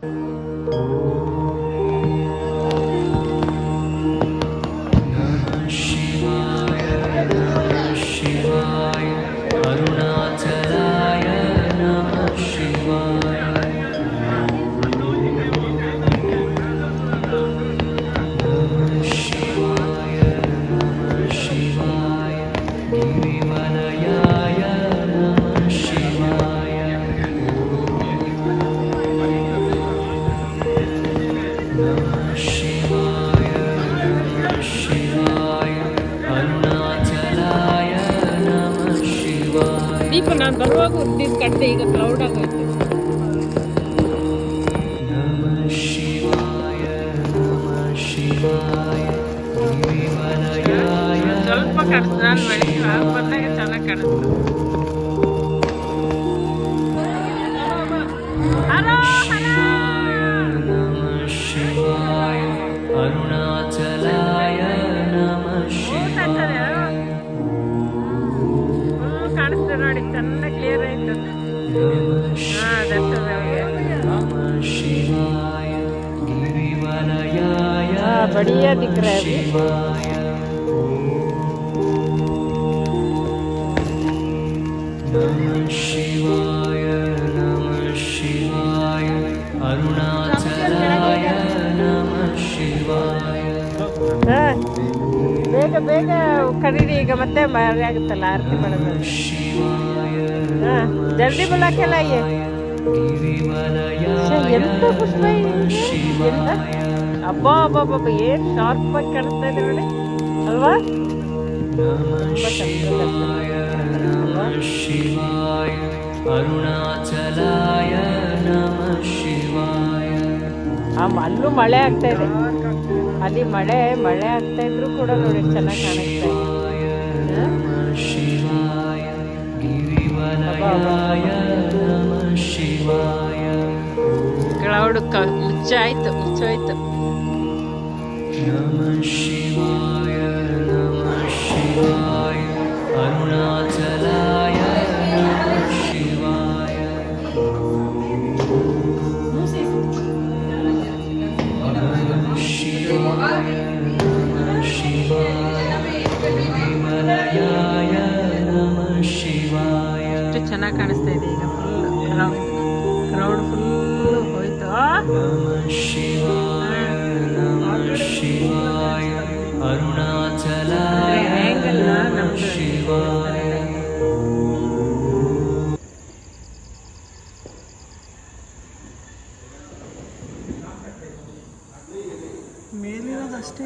ದೀಪ ನಾನು ಬರುವಾಗ ಉದ್ದಿದ್ದು ಕಡ್ದೆ ಈಗ ಕ್ಲೌಡ್ ಆಗೋಯ್ತು. ಸ್ವಲ್ಪ ಕಾಣಿಸ್ತು, ನಾನು ಬೆಳಿಗ್ಗೆ ಬಂದಾಗ ಚೆನ್ನಾಗಿ ಕಾಣಿಸ್ತು. ಕಾಣಿಸ್ತು ನೋಡಿ, ಚೆನ್ನಾಗಿ ಕ್ಲಿಯರ್ ಆಯ್ತು. बढ़िया दिख रहा है नमः शिवाय नमः शिवाय अरुणाचलाय नमः शिवाय. ಬೇಗ ಬೇಗ ಕರೀರಿ, ಈಗ ಮತ್ತೆ ಮಳೆ ಆಗುತ್ತಲ್ಲ ಆರತಿ ಮಾಡೋದು. ಜಲ್ದಿ ಬಲಾಕೆಲ್ಲ ಎಂತ ಪುಷ್ಪ ಎಂತ ಅಬ್ಬಾ ಅಬ್ಬಾ ಅಬ್ಬಾ, ಏನ್ ಶಾರ್ಪ್ ಆಗಿ ಕಾಣಿಸ್ತಾ ಇದೆ ನೋಡಿ ಅಲ್ವಾ? ಅಲ್ಲೂ ಮಳೆ ಆಗ್ತಾ ಇದೆ, ಅಲ್ಲಿ ಮಳೆ ಆಗ್ತಾ ಇದ್ರು ಕೂಡ ನೋಡಿ ಚೆನ್ನಾಗಿ ಕಾಣಿಸ್ತಾ ಇದೆ. ಕ್ಲೌಡ್ ಮುಚ್ಚಾಯ್ತು. ನಮಃ ಶಿವಾಯ ನಮಃ ಶಿವಾಯ ಅರುಣಾಚಲಾಯ ನಮಃ ಶಿವಾಯ. ನಮಃ ಶಿವಾಯ ನಮಃ ಶಿವಾಯ ವಿಮಲಯಾಯ ನಮಃ ಶಿವಾಯ. ಎಷ್ಟು ಚೆನ್ನಾಗಿ ಕಾಣಿಸ್ತಾ ಇದೆ ಈಗ, ಫುಲ್ ಕ್ರೌಡ್ ಫುಲ್ ಹೋಯ್ತು. ನಮಃ ಶಿವಾಯ ಶಿವಾಯ ಅರುಣಾಚಲಾಯ ನಮಃ ಶಿವಾಯ. ಮೇಲಿರೋದಷ್ಟೇ